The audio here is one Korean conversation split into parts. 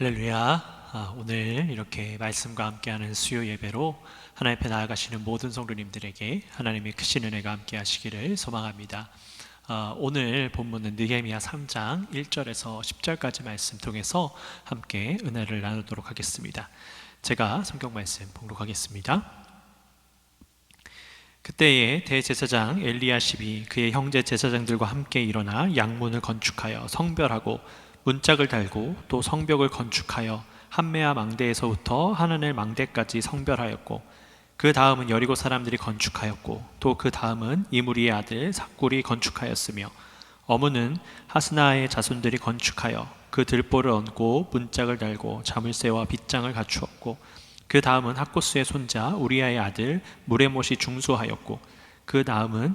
할렐루야. 오늘 이렇게 말씀과 함께하는 수요 예배로 하나님 앞에 나아가시는 모든 성도님들에게 하나님의 크신 은혜가 함께 하시기를 소망합니다. 오늘 본문은 느헤미야 3장 1절에서 10절까지 말씀 통해서 함께 은혜를 나누도록 하겠습니다. 제가 성경 말씀 봉독하겠습니다. 그때에 대제사장 엘리야십이 그의 형제 제사장들과 함께 일어나 양문을 건축하여 성별하고 문짝을 달고 또 성벽을 건축하여 함메아 망대에서부터 하나넬 망대까지 성별하였고, 그 다음은 여리고 사람들이 건축하였고, 또 그 다음은 이무리의 아들 삭굴이 건축하였으며, 어무는 하스나의 자손들이 건축하여 그 들보를 얹고 문짝을 달고 자물쇠와 빗장을 갖추었고, 그 다음은 학고스의 손자 우리아의 아들 무레못이 중수하였고, 그 다음은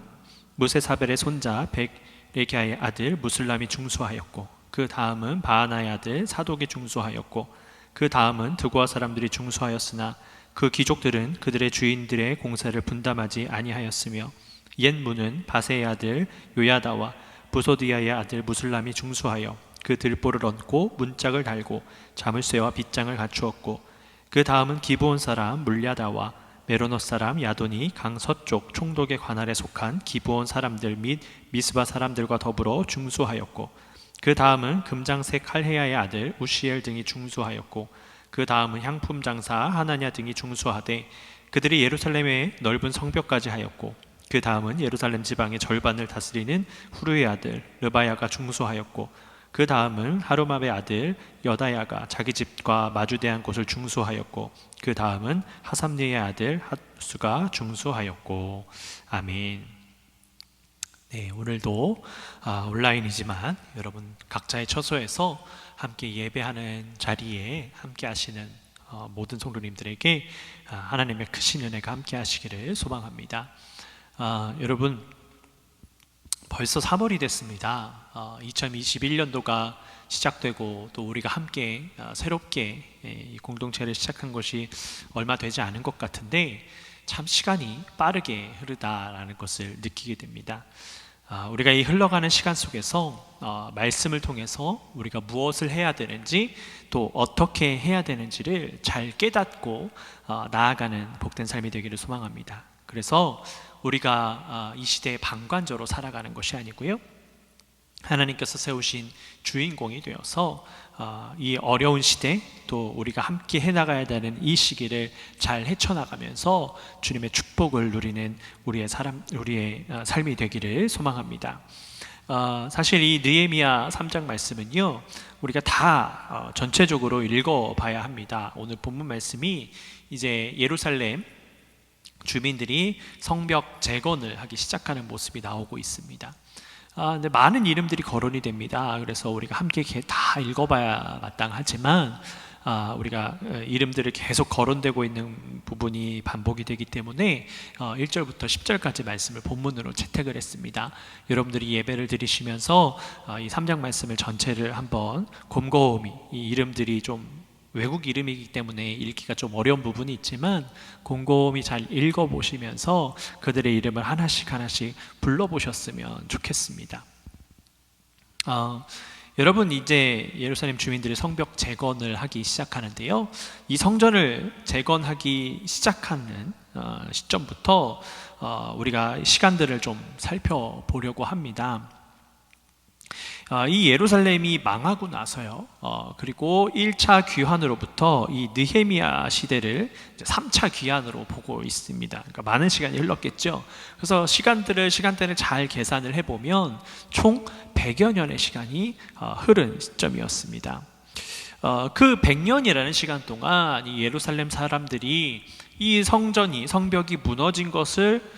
무세사벨의 손자 백레기아의 아들 무슬람이 중수하였고, 그 다음은 바하나의 아들 사독이 중수하였고, 그 다음은 드고아 사람들이 중수하였으나 그 귀족들은 그들의 주인들의 공사를 분담하지 아니하였으며, 옛 문은 바세의 아들 요야다와 부소디아의 아들 무슬람이 중수하여 그 들보를 얹고 문짝을 달고 자물쇠와 빗장을 갖추었고, 그 다음은 기브온 사람 물야다와 메로노 사람 야돈이 강 서쪽 총독의 관할에 속한 기브온 사람들 및 미스바 사람들과 더불어 중수하였고, 그 다음은 금장색 할헤야의 아들 우시엘 등이 중수하였고, 그 다음은 향품 장사 하나냐 등이 중수하되 그들이 예루살렘의 넓은 성벽까지 하였고, 그 다음은 예루살렘 지방의 절반을 다스리는 후르의 아들 르바야가 중수하였고, 그 다음은 하루맙의 아들 여다야가 자기 집과 마주대한 곳을 중수하였고, 그 다음은 하삼리의 아들 핫수가 중수하였고. 아멘. 네, 오늘도 온라인이지만 여러분 각자의 처소에서 함께 예배하는 자리에 함께 하시는 모든 성도님들에게 하나님의 크신 은혜가 함께 하시기를 소망합니다. 여러분, 벌써 3월이 됐습니다. 2021년도가 시작되고 또 우리가 함께 새롭게 이 공동체를 시작한 것이 얼마 되지 않은 것 같은데, 참 시간이 빠르게 흐르다라는 것을 느끼게 됩니다. 우리가 이 흘러가는 시간 속에서 말씀을 통해서 우리가 무엇을 해야 되는지 또 어떻게 해야 되는지를 잘 깨닫고 나아가는 복된 삶이 되기를 소망합니다. 그래서 우리가 이 시대의 방관자로 살아가는 것이 아니고요, 하나님께서 세우신 주인공이 되어서 이 어려운 시대, 또 우리가 함께 해나가야 되는 이 시기를 잘 헤쳐나가면서 주님의 축복을 누리는 우리의 삶이 되기를 소망합니다. 사실 이 느헤미야 3장 말씀은요, 우리가 다 전체적으로 읽어봐야 합니다. 오늘 본문 말씀이 이제 예루살렘 주민들이 성벽 재건을 하기 시작하는 모습이 나오고 있습니다. 근데 많은 이름들이 거론이 됩니다. 그래서 우리가 함께 다 읽어봐야 마땅하지만 우리가 이름들을 계속 거론되고 있는 부분이 반복이 되기 때문에 1절부터 10절까지 말씀을 본문으로 채택을 했습니다. 여러분들이 예배를 드리시면서 이 3장 말씀을 전체를 한번 곰곰이, 이 이름들이 좀 외국 이름이기 때문에 읽기가 좀 어려운 부분이 있지만 곰곰이 잘 읽어보시면서 그들의 이름을 하나씩 불러보셨으면 좋겠습니다. 여러분, 이제 예루살렘 주민들이 성벽 재건을 하기 시작하는데요, 이 성전을 재건하기 시작하는 시점부터 우리가 시간들을 좀 살펴보려고 합니다. 이 예루살렘이 망하고 나서요, 그리고 1차 귀환으로부터 이 느헤미야 시대를 3차 귀환으로 보고 있습니다. 그러니까 많은 시간이 흘렀겠죠. 그래서 시간대를 잘 계산을 해보면 총 100여 년의 시간이 흐른 시점이었습니다. 그 100년이라는 시간 동안 이 예루살렘 사람들이 이 성벽이 무너진 것을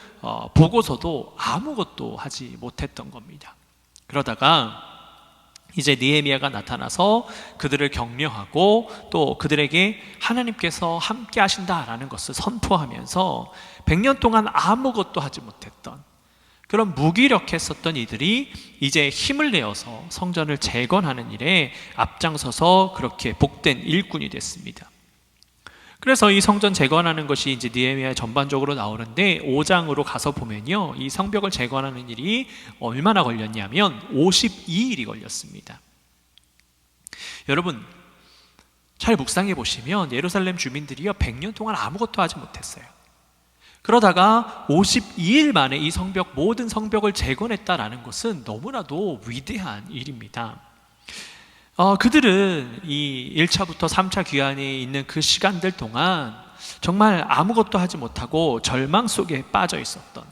보고서도 아무것도 하지 못했던 겁니다. 그러다가 이제 느헤미야가 나타나서 그들을 격려하고 또 그들에게 하나님께서 함께 하신다라는 것을 선포하면서 100년 동안 아무것도 하지 못했던 그런 무기력했었던 이들이 이제 힘을 내어서 성전을 재건하는 일에 앞장서서 그렇게 복된 일꾼이 됐습니다. 그래서 이 성전 재건하는 것이 이제 느헤미야에 전반적으로 나오는데, 5장으로 가서 보면요, 이 성벽을 재건하는 일이 얼마나 걸렸냐면 52일이 걸렸습니다. 여러분, 잘 묵상해 보시면 예루살렘 주민들이요 100년 동안 아무것도 하지 못했어요. 그러다가 52일 만에 이 성벽, 모든 성벽을 재건했다라는 것은 너무나도 위대한 일입니다. 그들은 이 1차부터 3차 귀환에 있는 그 시간들 동안 정말 아무것도 하지 못하고 절망 속에 빠져 있었던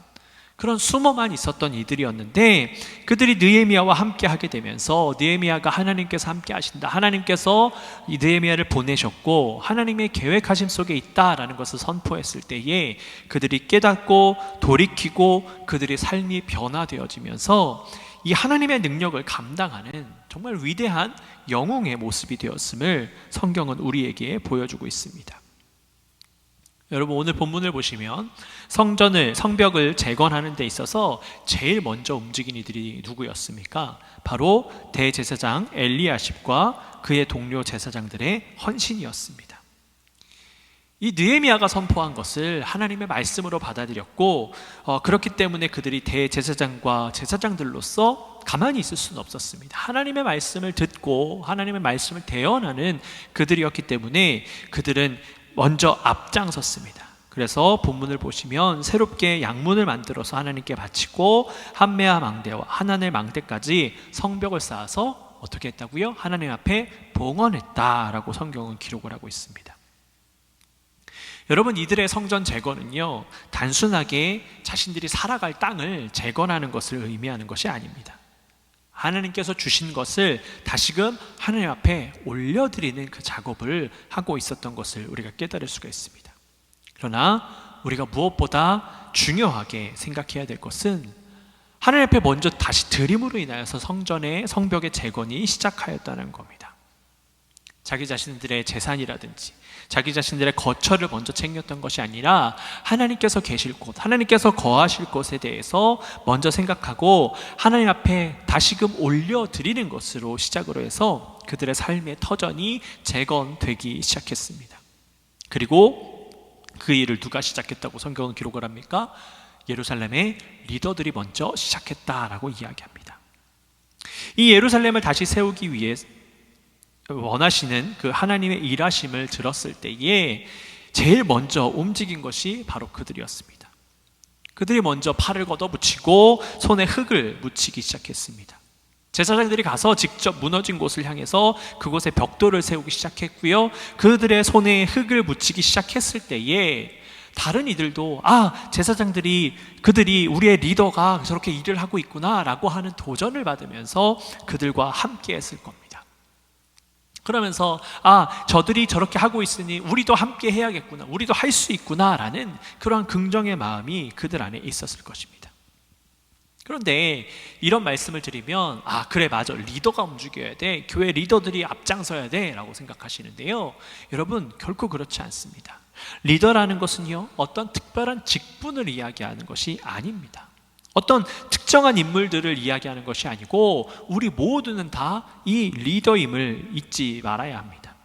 그런 숨어만 있었던 이들이었는데, 그들이 느헤미야와 함께 하게 되면서 느헤미야가 하나님께서 함께 하신다, 하나님께서 이 느헤미야를 보내셨고 하나님의 계획하심 속에 있다라는 것을 선포했을 때에 그들이 깨닫고 돌이키고 그들의 삶이 변화되어지면서 이 하나님의 능력을 감당하는 정말 위대한 영웅의 모습이 되었음을 성경은 우리에게 보여주고 있습니다. 여러분, 오늘 본문을 보시면 성벽을 재건하는 데 있어서 제일 먼저 움직인 이들이 누구였습니까? 바로 대제사장 엘리야십과 그의 동료 제사장들의 헌신이었습니다. 이 느헤미야가 선포한 것을 하나님의 말씀으로 받아들였고, 그렇기 때문에 그들이 대제사장과 제사장들로서 가만히 있을 수는 없었습니다. 하나님의 말씀을 듣고 하나님의 말씀을 대언하는 그들이었기 때문에 그들은 먼저 앞장섰습니다. 그래서 본문을 보시면 새롭게 양문을 만들어서 하나님께 바치고 한메아 망대와 하나넬 망대까지 성벽을 쌓아서 어떻게 했다고요? 하나님 앞에 봉헌했다라고 성경은 기록을 하고 있습니다. 여러분, 이들의 성전 재건은요 단순하게 자신들이 살아갈 땅을 재건하는 것을 의미하는 것이 아닙니다. 하나님께서 주신 것을 다시금 하나님 앞에 올려드리는 그 작업을 하고 있었던 것을 우리가 깨달을 수가 있습니다. 그러나 우리가 무엇보다 중요하게 생각해야 될 것은 하나님 앞에 먼저 다시 드림으로 인하여서 성벽의 재건이 시작하였다는 겁니다. 자기 자신들의 재산이라든지 자기 자신들의 거처를 먼저 챙겼던 것이 아니라 하나님께서 계실 곳, 하나님께서 거하실 곳에 대해서 먼저 생각하고 하나님 앞에 다시금 올려드리는 것으로 시작으로 해서 그들의 삶의 터전이 재건되기 시작했습니다. 그리고 그 일을 누가 시작했다고 성경은 기록을 합니까? 예루살렘의 리더들이 먼저 시작했다라고 이야기합니다. 이 예루살렘을 다시 세우기 위해 원하시는 그 하나님의 일하심을 들었을 때에 제일 먼저 움직인 것이 바로 그들이었습니다. 그들이 먼저 팔을 걷어붙이고 손에 흙을 묻히기 시작했습니다. 제사장들이 가서 직접 무너진 곳을 향해서 그곳에 벽돌을 세우기 시작했고요, 그들의 손에 흙을 묻히기 시작했을 때에 다른 이들도 그들이 우리의 리더가 저렇게 일을 하고 있구나 라고 하는 도전을 받으면서 그들과 함께 했을 겁니다. 그러면서 저들이 저렇게 하고 있으니 우리도 함께 해야겠구나, 우리도 할 수 있구나 라는 그러한 긍정의 마음이 그들 안에 있었을 것입니다. 그런데 이런 말씀을 드리면 그래 맞아, 리더가 움직여야 돼, 교회 리더들이 앞장서야 돼 라고 생각하시는데요, 여러분 결코 그렇지 않습니다. 리더라는 것은요 어떤 특별한 직분을 이야기하는 것이 아닙니다. 어떤 특정한 인물들을 이야기하는 것이 아니고 우리 모두는 다 이 리더임을 잊지 말아야 합니다.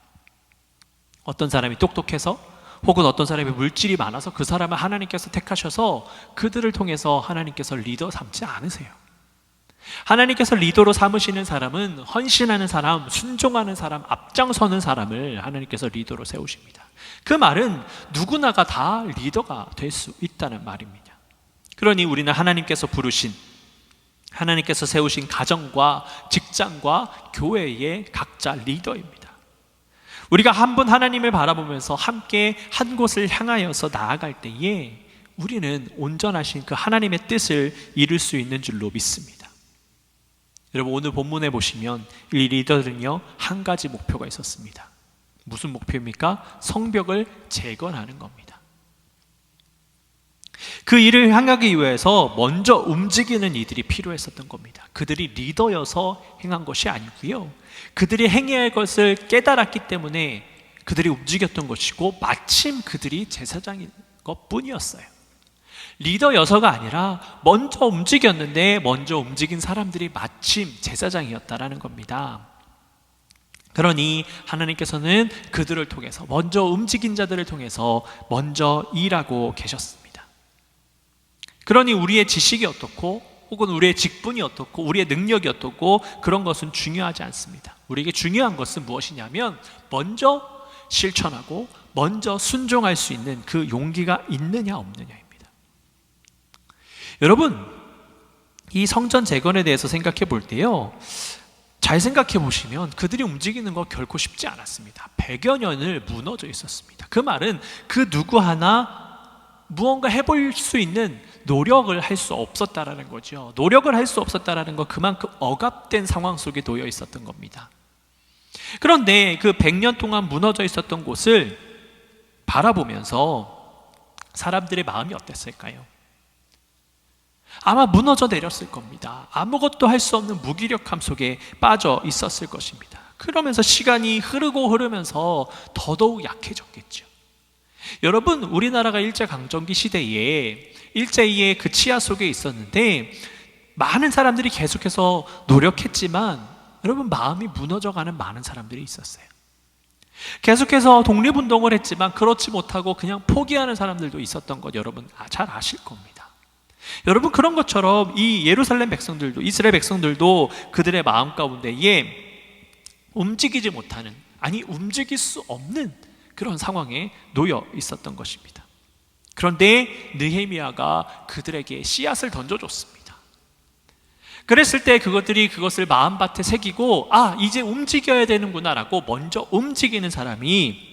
어떤 사람이 똑똑해서 혹은 어떤 사람이 물질이 많아서 그 사람을 하나님께서 택하셔서 그들을 통해서 하나님께서 리더 삼지 않으세요. 하나님께서 리더로 삼으시는 사람은 헌신하는 사람, 순종하는 사람, 앞장서는 사람을 하나님께서 리더로 세우십니다. 그 말은 누구나가 다 리더가 될 수 있다는 말입니다. 그러니 우리는 하나님께서 세우신 가정과 직장과 교회의 각자 리더입니다. 우리가 한 분 하나님을 바라보면서 함께 한 곳을 향하여서 나아갈 때에 우리는 온전하신 그 하나님의 뜻을 이룰 수 있는 줄로 믿습니다. 여러분, 오늘 본문에 보시면 이 리더들은요 한 가지 목표가 있었습니다. 무슨 목표입니까? 성벽을 재건하는 겁니다. 그 일을 향하기 위해서 먼저 움직이는 이들이 필요했었던 겁니다. 그들이 리더여서 행한 것이 아니고요, 그들이 행해야 할 것을 깨달았기 때문에 그들이 움직였던 것이고 마침 그들이 제사장인 것뿐이었어요. 리더여서가 아니라 먼저 움직였는데 먼저 움직인 사람들이 마침 제사장이었다라는 겁니다. 그러니 하나님께서는 그들을 통해서, 먼저 움직인 자들을 통해서 먼저 일하고 계셨습니다. 그러니 우리의 지식이 어떻고 혹은 우리의 직분이 어떻고 우리의 능력이 어떻고 그런 것은 중요하지 않습니다. 우리에게 중요한 것은 무엇이냐면 먼저 실천하고 먼저 순종할 수 있는 그 용기가 있느냐 없느냐입니다. 여러분, 이 성전 재건에 대해서 생각해 볼 때요, 잘 생각해 보시면 그들이 움직이는 거 결코 쉽지 않았습니다. 100여 년을 무너져 있었습니다. 그 말은 그 누구 하나 무언가 해볼 수 있는 노력을 할 수 없었다라는 거죠. 노력을 할 수 없었다라는 거, 그만큼 억압된 상황 속에 놓여 있었던 겁니다. 그런데 그 100년 동안 무너져 있었던 곳을 바라보면서 사람들의 마음이 어땠을까요? 아마 무너져 내렸을 겁니다. 아무것도 할 수 없는 무기력함 속에 빠져 있었을 것입니다. 그러면서 시간이 흐르면서 더더욱 약해졌겠죠. 여러분, 우리나라가 일제강점기 시대에 일제의 그 치하 속에 있었는데 많은 사람들이 계속해서 노력했지만 여러분, 마음이 무너져가는 많은 사람들이 있었어요. 계속해서 독립운동을 했지만 그렇지 못하고 그냥 포기하는 사람들도 있었던 것 여러분 잘 아실 겁니다. 여러분, 그런 것처럼 이 예루살렘 백성들도, 이스라엘 백성들도 그들의 마음 가운데에 움직이지 못하는, 아니 움직일 수 없는 그런 상황에 놓여 있었던 것입니다. 그런데 느헤미야가 그들에게 씨앗을 던져줬습니다. 그랬을 때 그것들이 그것을 마음밭에 새기고, 이제 움직여야 되는구나 라고 먼저 움직이는 사람이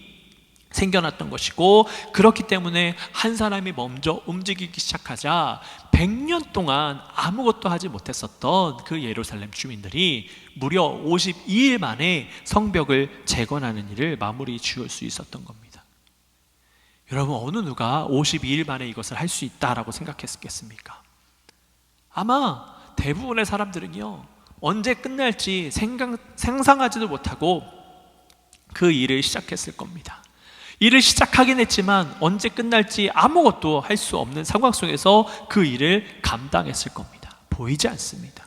생겨났던 것이고, 그렇기 때문에 한 사람이 먼저 움직이기 시작하자 100년 동안 아무것도 하지 못했었던 그 예루살렘 주민들이 무려 52일 만에 성벽을 재건하는 일을 마무리 지을 수 있었던 겁니다. 여러분, 어느 누가 52일 만에 이것을 할 수 있다라고 생각했겠습니까? 아마 대부분의 사람들은요, 언제 끝날지 상상하지도 못하고 그 일을 시작했을 겁니다. 일을 시작하긴 했지만 언제 끝날지 아무것도 할 수 없는 상황 속에서 그 일을 감당했을 겁니다. 보이지 않습니다.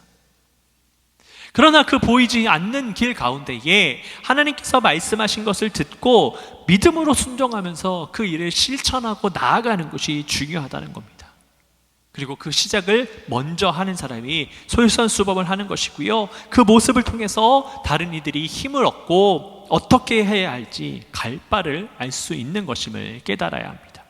그러나 그 보이지 않는 길 가운데에 하나님께서 말씀하신 것을 듣고 믿음으로 순종하면서 그 일을 실천하고 나아가는 것이 중요하다는 겁니다. 그리고 그 시작을 먼저 하는 사람이 솔선수범을 하는 것이고요, 그 모습을 통해서 다른 이들이 힘을 얻고 어떻게 해야 할지 갈 바를 알 수 있는 것임을 깨달아야 합니다.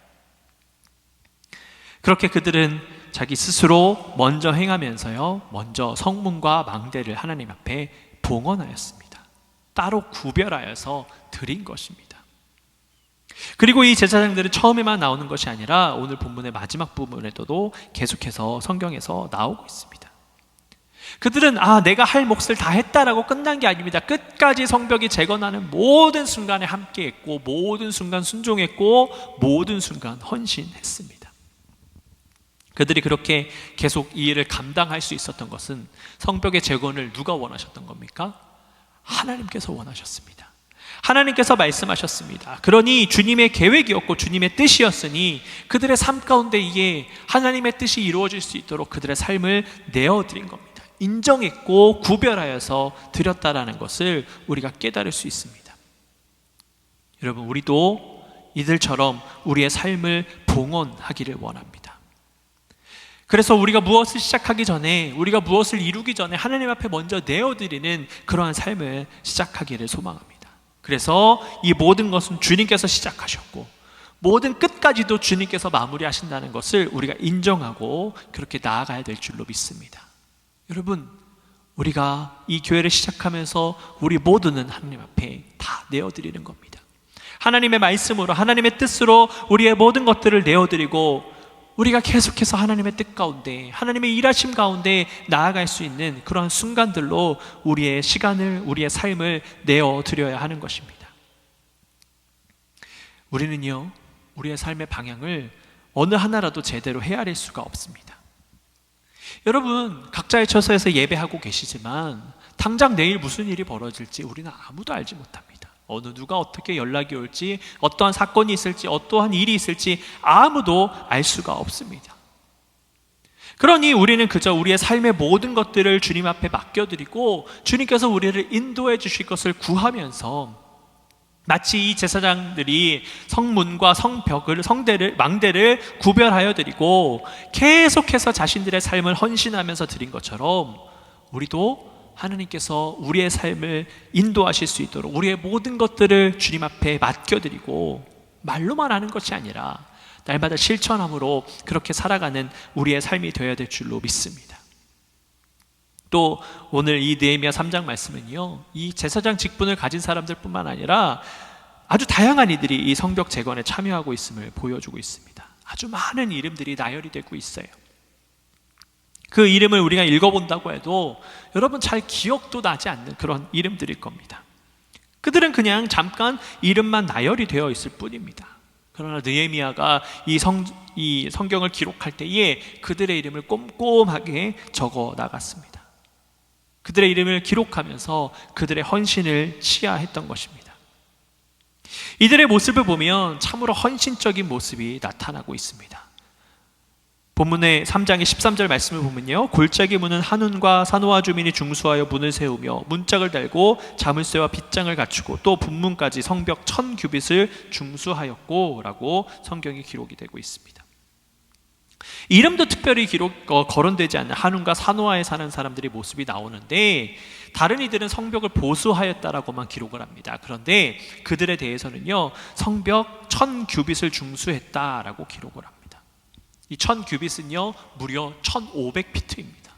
그렇게 그들은 자기 스스로 먼저 행하면서요, 먼저 성문과 망대를 하나님 앞에 봉헌하였습니다. 따로 구별하여서 드린 것입니다. 그리고 이 제사장들은 처음에만 나오는 것이 아니라 오늘 본문의 마지막 부분에도 계속해서 성경에서 나오고 있습니다. 그들은 내가 할 몫을 다 했다라고 끝난 게 아닙니다. 끝까지 성벽이 재건하는 모든 순간에 함께했고, 모든 순간 순종했고, 모든 순간 헌신했습니다. 그들이 그렇게 계속 이 일을 감당할 수 있었던 것은 성벽의 재건을 누가 원하셨던 겁니까? 하나님께서 원하셨습니다. 하나님께서 말씀하셨습니다. 그러니 주님의 계획이었고 주님의 뜻이었으니 그들의 삶 가운데 이에 하나님의 뜻이 이루어질 수 있도록 그들의 삶을 내어드린 겁니다. 인정했고 구별하여서 드렸다라는 것을 우리가 깨달을 수 있습니다. 여러분, 우리도 이들처럼 우리의 삶을 봉헌하기를 원합니다. 그래서 우리가 무엇을 시작하기 전에, 우리가 무엇을 이루기 전에 하나님 앞에 먼저 내어드리는 그러한 삶을 시작하기를 소망합니다. 그래서 이 모든 것은 주님께서 시작하셨고 모든 끝까지도 주님께서 마무리하신다는 것을 우리가 인정하고 그렇게 나아가야 될 줄로 믿습니다. 여러분, 우리가 이 교회를 시작하면서 우리 모두는 하나님 앞에 다 내어드리는 겁니다. 하나님의 말씀으로, 하나님의 뜻으로 우리의 모든 것들을 내어드리고 우리가 계속해서 하나님의 뜻 가운데, 하나님의 일하심 가운데 나아갈 수 있는 그러한 순간들로 우리의 시간을, 우리의 삶을 내어드려야 하는 것입니다. 우리는요, 우리의 삶의 방향을 어느 하나라도 제대로 헤아릴 수가 없습니다. 여러분, 각자의 처소에서 예배하고 계시지만 당장 내일 무슨 일이 벌어질지 우리는 아무도 알지 못합니다. 어느 누가 어떻게 연락이 올지, 어떠한 사건이 있을지, 어떠한 일이 있을지 아무도 알 수가 없습니다. 그러니 우리는 그저 우리의 삶의 모든 것들을 주님 앞에 맡겨드리고 주님께서 우리를 인도해 주실 것을 구하면서 마치 이 제사장들이 성문과 성벽을, 망대를 구별하여 드리고 계속해서 자신들의 삶을 헌신하면서 드린 것처럼 우리도 하나님께서 우리의 삶을 인도하실 수 있도록 우리의 모든 것들을 주님 앞에 맡겨드리고 말로만 하는 것이 아니라 날마다 실천함으로 그렇게 살아가는 우리의 삶이 되어야 될 줄로 믿습니다. 또 오늘 이 느헤미야 3장 말씀은요, 이 제사장 직분을 가진 사람들 뿐만 아니라 아주 다양한 이들이 이 성벽 재건에 참여하고 있음을 보여주고 있습니다. 아주 많은 이름들이 나열이 되고 있어요. 그 이름을 우리가 읽어본다고 해도 여러분 잘 기억도 나지 않는 그런 이름들일 겁니다. 그들은 그냥 잠깐 이름만 나열이 되어 있을 뿐입니다. 그러나 느헤미야가 이 성경을 기록할 때에 그들의 이름을 꼼꼼하게 적어 나갔습니다. 그들의 이름을 기록하면서 그들의 헌신을 시야했던 것입니다. 이들의 모습을 보면 참으로 헌신적인 모습이 나타나고 있습니다. 본문의 3장의 13절 말씀을 보면요, 골짜기 문은 한운과 사노아 주민이 중수하여 문을 세우며 문짝을 달고 자물쇠와 빗장을 갖추고 또 분문까지 성벽 1000규빗을 중수하였고 라고 성경이 기록이 되고 있습니다. 이름도 특별히 거론되지 않는 한운과 사노아에 사는 사람들의 모습이 나오는데 다른 이들은 성벽을 보수하였다라고만 기록을 합니다. 그런데 그들에 대해서는요, 성벽 1000규빗을 중수했다라고 기록을 합니다. 이 1000규빗은요 무려 1500피트입니다.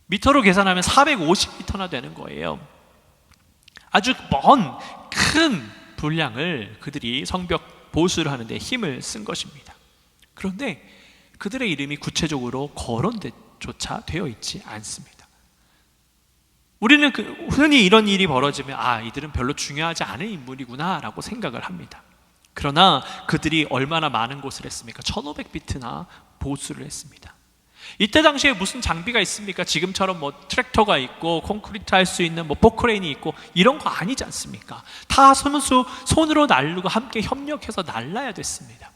미터로 계산하면 450미터나 되는 거예요. 아주 먼 큰 분량을 그들이 성벽 보수를 하는데 힘을 쓴 것입니다. 그런데 그들의 이름이 구체적으로 거론조차 되어 있지 않습니다. 우리는 흔히 이런 일이 벌어지면 이들은 별로 중요하지 않은 인물이구나 라고 생각을 합니다. 그러나 그들이 얼마나 많은 곳을 했습니까? 1500비트나 보수를 했습니다. 이때 당시에 무슨 장비가 있습니까? 지금처럼 트랙터가 있고 콘크리트 할 수 있는 포크레인이 있고 이런 거 아니지 않습니까? 다 손으로 날르고 함께 협력해서 날라야 됐습니다.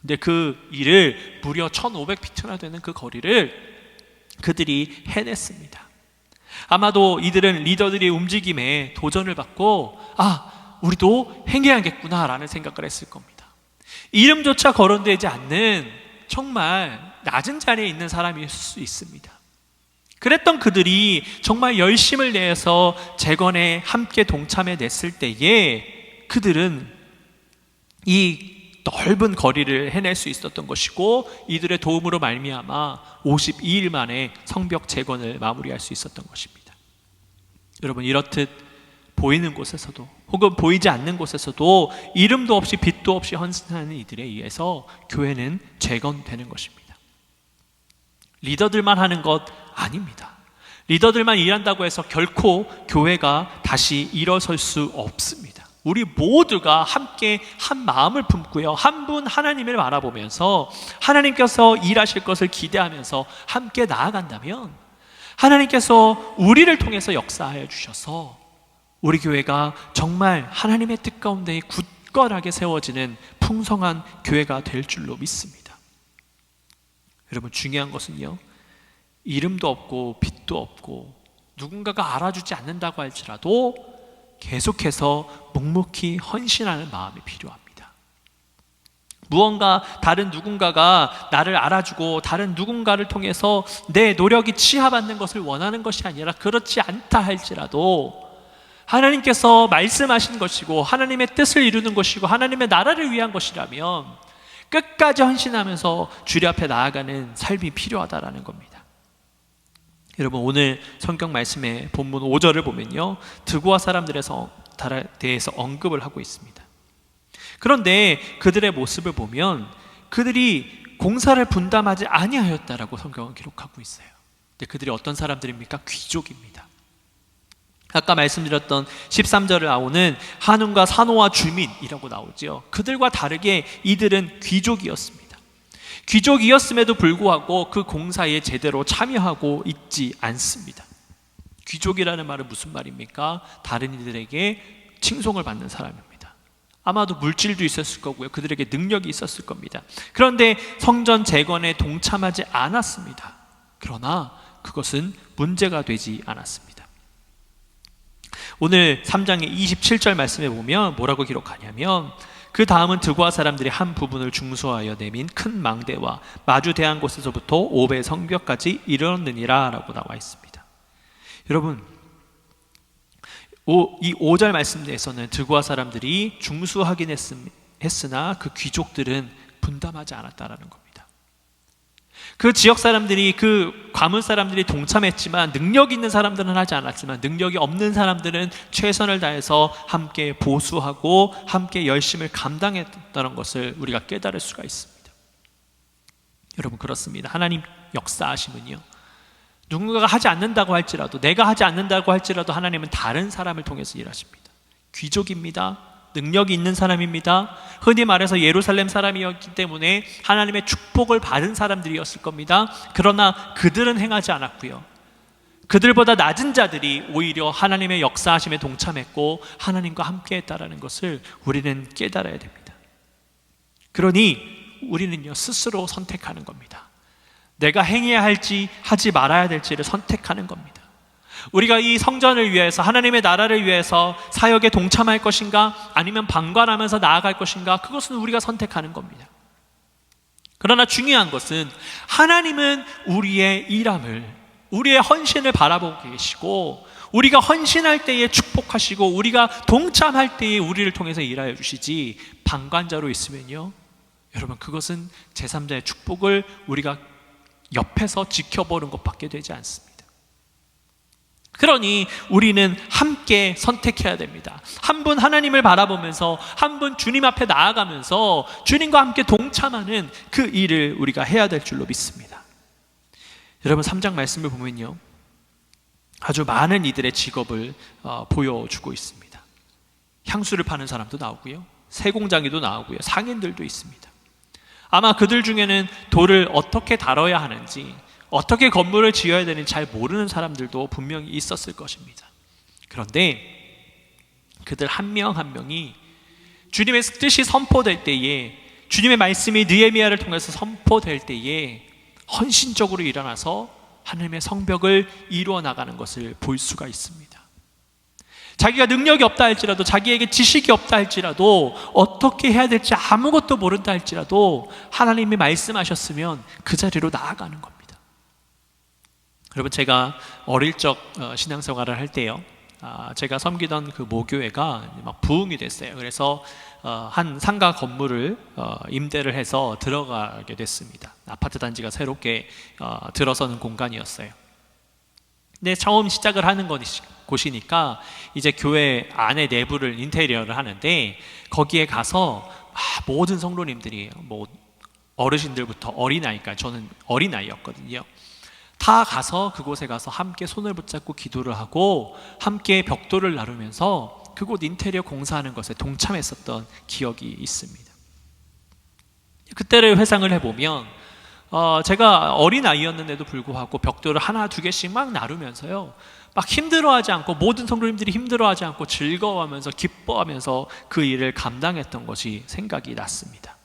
근데 그 일을 무려 1500피트나 되는 그 거리를 그들이 해냈습니다. 아마도 이들은 리더들의 움직임에 도전을 받고 우리도 행해야겠구나 라는 생각을 했을 겁니다. 이름조차 거론되지 않는 정말 낮은 자리에 있는 사람일 수 있습니다. 그랬던 그들이 정말 열심을 내서 재건에 함께 동참해 냈을 때에 그들은 이 넓은 거리를 해낼 수 있었던 것이고 이들의 도움으로 말미암아 52일 만에 성벽 재건을 마무리할 수 있었던 것입니다. 여러분, 이렇듯 보이는 곳에서도 혹은 보이지 않는 곳에서도 이름도 없이 빛도 없이 헌신하는 이들에 의해서 교회는 재건되는 것입니다. 리더들만 하는 것 아닙니다. 리더들만 일한다고 해서 결코 교회가 다시 일어설 수 없습니다. 우리 모두가 함께 한 마음을 품고요, 한 분 하나님을 바라보면서 하나님께서 일하실 것을 기대하면서 함께 나아간다면 하나님께서 우리를 통해서 역사하여 주셔서 우리 교회가 정말 하나님의 뜻 가운데 굳건하게 세워지는 풍성한 교회가 될 줄로 믿습니다. 여러분, 중요한 것은요, 이름도 없고 빛도 없고 누군가가 알아주지 않는다고 할지라도 계속해서 묵묵히 헌신하는 마음이 필요합니다. 무언가 다른 누군가가 나를 알아주고 다른 누군가를 통해서 내 노력이 치하받는 것을 원하는 것이 아니라 그렇지 않다 할지라도 하나님께서 말씀하신 것이고 하나님의 뜻을 이루는 것이고 하나님의 나라를 위한 것이라면 끝까지 헌신하면서 주님 앞에 나아가는 삶이 필요하다라는 겁니다. 여러분, 오늘 성경 말씀의 본문 5절을 보면요, 드고아 사람들에 대해서 언급을 하고 있습니다. 그런데 그들의 모습을 보면 그들이 공사를 분담하지 아니하였다라고 성경은 기록하고 있어요. 근데 그들이 어떤 사람들입니까? 귀족입니다. 아까 말씀드렸던 13절을 나오는 한운과 사노아 주민이라고 나오죠. 그들과 다르게 이들은 귀족이었습니다. 귀족이었음에도 불구하고 그 공사에 제대로 참여하고 있지 않습니다. 귀족이라는 말은 무슨 말입니까? 다른 이들에게 칭송을 받는 사람입니다. 아마도 물질도 있었을 거고요, 그들에게 능력이 있었을 겁니다. 그런데 성전 재건에 동참하지 않았습니다. 그러나 그것은 문제가 되지 않았습니다. 오늘 3장의 27절 말씀에 보면 뭐라고 기록하냐면, 그 다음은 드고아 사람들이 한 부분을 중수하여 내민 큰 망대와 마주 대한 곳에서부터 5배 성벽까지 이르렀느니라 라고 나와 있습니다. 여러분, 이 5절 말씀 내에서는 드고아 사람들이 중수하긴 했으나 그 귀족들은 분담하지 않았다라는 겁니다. 그 지역 사람들이, 그 가문 사람들이 동참했지만 능력 있는 사람들은 하지 않았지만 능력이 없는 사람들은 최선을 다해서 함께 보수하고 함께 열심을 감당했다는 것을 우리가 깨달을 수가 있습니다. 여러분, 그렇습니다. 하나님 역사하심은요, 누군가가 하지 않는다고 할지라도, 내가 하지 않는다고 할지라도 하나님은 다른 사람을 통해서 일하십니다. 귀족입니다. 능력이 있는 사람입니다. 흔히 말해서 예루살렘 사람이었기 때문에 하나님의 축복을 받은 사람들이었을 겁니다. 그러나 그들은 행하지 않았고요, 그들보다 낮은 자들이 오히려 하나님의 역사하심에 동참했고 하나님과 함께 했다라는 것을 우리는 깨달아야 됩니다. 그러니 우리는요, 스스로 선택하는 겁니다. 내가 행해야 할지 하지 말아야 될지를 선택하는 겁니다. 우리가 이 성전을 위해서, 하나님의 나라를 위해서 사역에 동참할 것인가, 아니면 방관하면서 나아갈 것인가, 그것은 우리가 선택하는 겁니다. 그러나 중요한 것은 하나님은 우리의 일함을, 우리의 헌신을 바라보고 계시고, 우리가 헌신할 때에 축복하시고 우리가 동참할 때에 우리를 통해서 일하여 주시지, 방관자로 있으면요, 여러분, 그것은 제3자의 축복을 우리가 옆에서 지켜보는 것밖에 되지 않습니다. 그러니 우리는 함께 선택해야 됩니다. 한 분 하나님을 바라보면서, 한 분 주님 앞에 나아가면서 주님과 함께 동참하는 그 일을 우리가 해야 될 줄로 믿습니다. 여러분, 3장 말씀을 보면요, 아주 많은 이들의 직업을 보여주고 있습니다. 향수를 파는 사람도 나오고요, 세공장이도 나오고요, 상인들도 있습니다. 아마 그들 중에는 돌을 어떻게 다뤄야 하는지, 어떻게 건물을 지어야 되는지 잘 모르는 사람들도 분명히 있었을 것입니다. 그런데 그들 한 명 한 명이 주님의 뜻이 선포될 때에, 주님의 말씀이 느헤미야를 통해서 선포될 때에 헌신적으로 일어나서 하나님의 성벽을 이루어 나가는 것을 볼 수가 있습니다. 자기가 능력이 없다 할지라도, 자기에게 지식이 없다 할지라도, 어떻게 해야 될지 아무것도 모른다 할지라도 하나님이 말씀하셨으면 그 자리로 나아가는 겁니다. 여러분, 제가 어릴 적 신앙생활을 할 때요, 제가 섬기던 그 모교회가 막 부흥이 됐어요. 그래서 한 상가 건물을 임대를 해서 들어가게 됐습니다. 아파트 단지가 새롭게 들어서는 공간이었어요. 근데 처음 시작을 하는 곳이니까 이제 교회 안에 내부를, 인테리어를 하는데, 거기에 가서 모든 성도님들이, 뭐 어르신들부터 어린아이까지, 저는 어린아이였거든요, 다 가서 그곳에 가서 함께 손을 붙잡고 기도를 하고 함께 벽돌을 나르면서 그곳 인테리어 공사하는 것에 동참했었던 기억이 있습니다. 그때를 회상을 해보면 제가 어린아이였는데도 불구하고 벽돌을 하나 두 개씩 막 나르면서요, 막 힘들어하지 않고, 모든 성도님들이 힘들어하지 않고 즐거워하면서 기뻐하면서 그 일을 감당했던 것이 생각이 났습니다.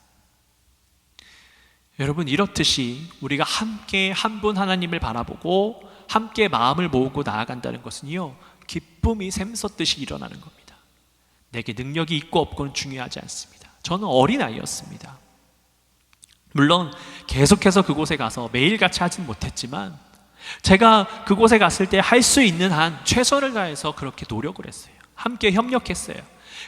여러분, 이렇듯이 우리가 함께 한 분 하나님을 바라보고 함께 마음을 모으고 나아간다는 것은요, 기쁨이 샘솟듯이 일어나는 겁니다. 내게 능력이 있고 없고는 중요하지 않습니다. 저는 어린아이였습니다. 물론 계속해서 그곳에 가서 매일같이 하진 못했지만, 제가 그곳에 갔을 때 할 수 있는 한 최선을 다해서 그렇게 노력을 했어요. 함께 협력했어요.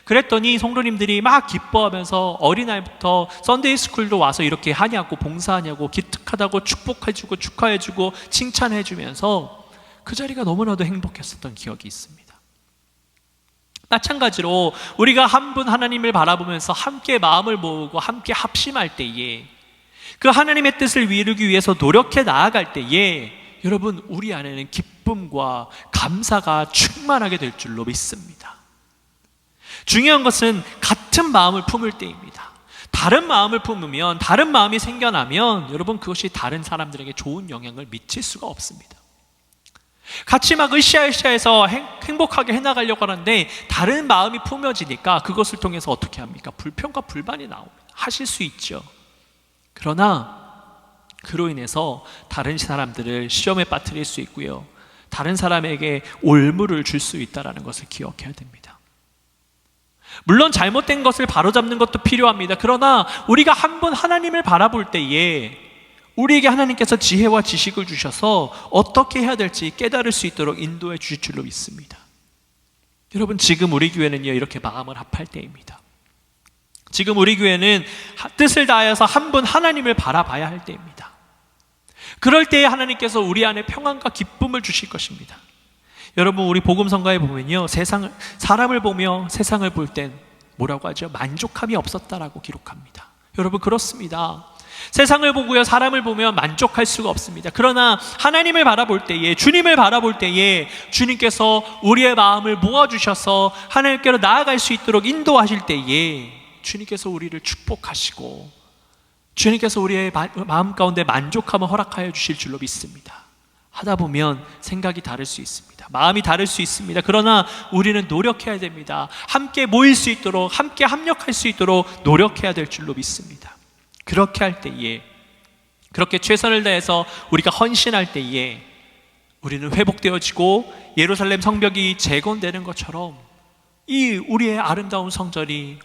그랬더니 성도님들이 막 기뻐하면서 어린아이부터 썬데이 스쿨도 와서 이렇게 하냐고, 봉사하냐고, 기특하다고 축복해주고 축하해주고 칭찬해주면서 그 자리가 너무나도 행복했었던 기억이 있습니다. 마찬가지로 우리가 한 분 하나님을 바라보면서 함께 마음을 모으고 함께 합심할 때에, 그 하나님의 뜻을 이루기 위해서 노력해 나아갈 때에, 여러분, 우리 안에는 기쁨과 감사가 충만하게 될 줄로 믿습니다. 중요한 것은 같은 마음을 품을 때입니다. 다른 마음을 품으면, 다른 마음이 생겨나면 여러분, 그것이 다른 사람들에게 좋은 영향을 미칠 수가 없습니다. 같이 막 으쌰으쌰해서 행복하게 해나가려고 하는데 다른 마음이 품어지니까 그것을 통해서 어떻게 합니까? 불평과 불만이 나옵니다. 하실 수 있죠. 그러나 그로 인해서 다른 사람들을 시험에 빠뜨릴 수 있고요, 다른 사람에게 올무를 줄 수 있다는 것을 기억해야 됩니다. 물론 잘못된 것을 바로잡는 것도 필요합니다. 그러나 우리가 한 번 하나님을 바라볼 때에 우리에게 하나님께서 지혜와 지식을 주셔서 어떻게 해야 될지 깨달을 수 있도록 인도해 주실 줄로 믿습니다. 여러분, 지금 우리 교회는요, 이렇게 마음을 합할 때입니다. 지금 우리 교회는 뜻을 다하여서 한 분 하나님을 바라봐야 할 때입니다. 그럴 때에 하나님께서 우리 안에 평안과 기쁨을 주실 것입니다. 여러분, 우리 복음성가에 보면요, 사람을 보며 세상을 볼 땐 뭐라고 하죠? 만족함이 없었다라고 기록합니다. 여러분, 그렇습니다. 세상을 보고요, 사람을 보며 만족할 수가 없습니다. 그러나 하나님을 바라볼 때에, 주님을 바라볼 때에 주님께서 우리의 마음을 모아주셔서 하나님께로 나아갈 수 있도록 인도하실 때에 주님께서 우리를 축복하시고 주님께서 우리의 마음 가운데 만족함을 허락하여 주실 줄로 믿습니다. 하다 보면 생각이 다를 수 있습니다. 마음이 다를 수 있습니다. 그러나 우리는 노력해야 됩니다. 함께 모일 수 있도록, 함께 합력할 수 있도록 노력해야 될 줄로 믿습니다. 그렇게 할 때에, 그렇게 최선을 다해서 우리가 헌신할 때에 우리는 회복되어지고 예루살렘 성벽이 재건되는 것처럼 이 우리의 아름다운 성전이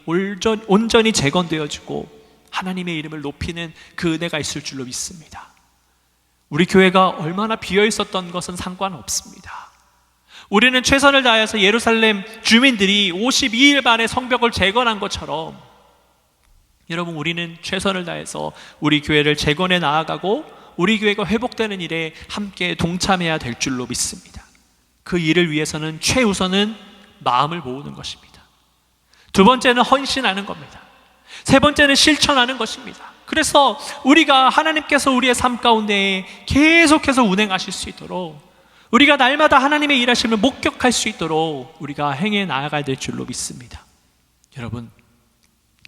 온전히 재건되어지고 하나님의 이름을 높이는 그 은혜가 있을 줄로 믿습니다. 우리 교회가 얼마나 비어 있었던 것은 상관없습니다. 우리는 최선을 다해서 예루살렘 주민들이 52일 만에 성벽을 재건한 것처럼 여러분, 우리는 최선을 다해서 우리 교회를 재건해 나아가고 우리 교회가 회복되는 일에 함께 동참해야 될 줄로 믿습니다. 그 일을 위해서는 최우선은 마음을 모으는 것입니다. 두 번째는 헌신하는 겁니다. 세 번째는 실천하는 것입니다. 그래서 우리가 하나님께서 우리의 삶 가운데 계속해서 운행하실 수 있도록, 우리가 날마다 하나님의 일하심을 목격할 수 있도록 우리가 행해 나아가야 될 줄로 믿습니다. 여러분,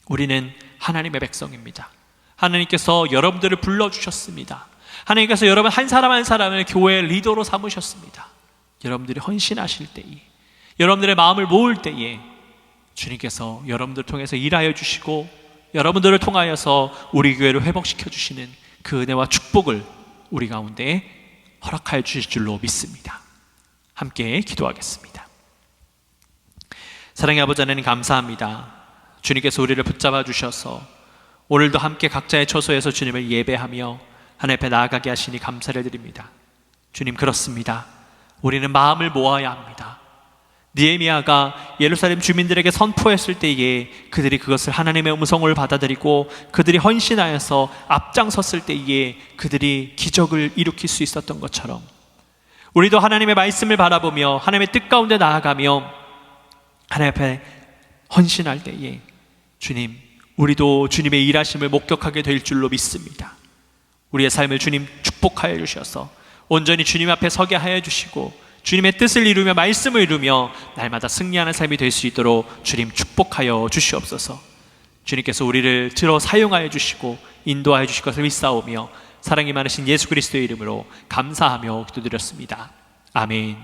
우리는 하나님의 백성입니다. 하나님께서 여러분들을 불러주셨습니다. 하나님께서 여러분 한 사람 한 사람을 교회의 리더로 삼으셨습니다. 여러분들이 헌신하실 때에, 여러분들의 마음을 모을 때에 주님께서 여러분들을 통해서 일하여 주시고 여러분들을 통하여서 우리 교회를 회복시켜 주시는 그 은혜와 축복을 우리 가운데 허락하여 주실 줄로 믿습니다. 함께 기도하겠습니다. 사랑의 아버지 하나님, 감사합니다. 주님께서 우리를 붙잡아 주셔서 오늘도 함께 각자의 처소에서 주님을 예배하며 하나님 앞에 나아가게 하시니 감사를 드립니다. 주님, 그렇습니다. 우리는 마음을 모아야 합니다. 느헤미야가 예루살렘 주민들에게 선포했을 때에 그들이 그것을 하나님의 음성을 받아들이고 그들이 헌신하여서 앞장섰을 때에 그들이 기적을 일으킬 수 있었던 것처럼 우리도 하나님의 말씀을 바라보며 하나님의 뜻 가운데 나아가며 하나님 앞에 헌신할 때에 주님, 우리도 주님의 일하심을 목격하게 될 줄로 믿습니다. 우리의 삶을 주님 축복하여 주셔서 온전히 주님 앞에 서게 하여 주시고 주님의 뜻을 이루며 말씀을 이루며 날마다 승리하는 삶이 될 수 있도록 주님 축복하여 주시옵소서. 주님께서 우리를 들어 사용하여 주시고 인도하여 주실 것을 믿사오며 사랑이 많으신 예수 그리스도의 이름으로 감사하며 기도드렸습니다. 아멘.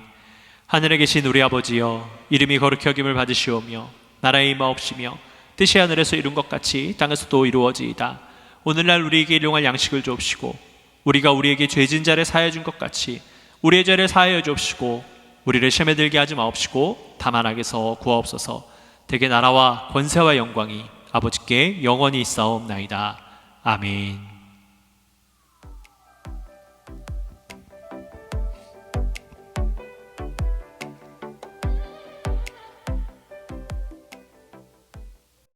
하늘에 계신 우리 아버지여, 이름이 거룩히 여김을 받으시오며 나라의 임하옵시며 뜻이 하늘에서 이룬 것 같이 땅에서도 이루어지이다. 오늘날 우리에게 일용할 양식을 주옵시고 우리가 우리에게 죄진 자를 사하여 준 것 같이 우리의 죄를 사하여 주옵시고 우리를 시험에 들게 하지 마옵시고 다만 악에서 구하옵소서. 대개 나라와 권세와 영광이 아버지께 영원히 있사옵나이다. 아멘.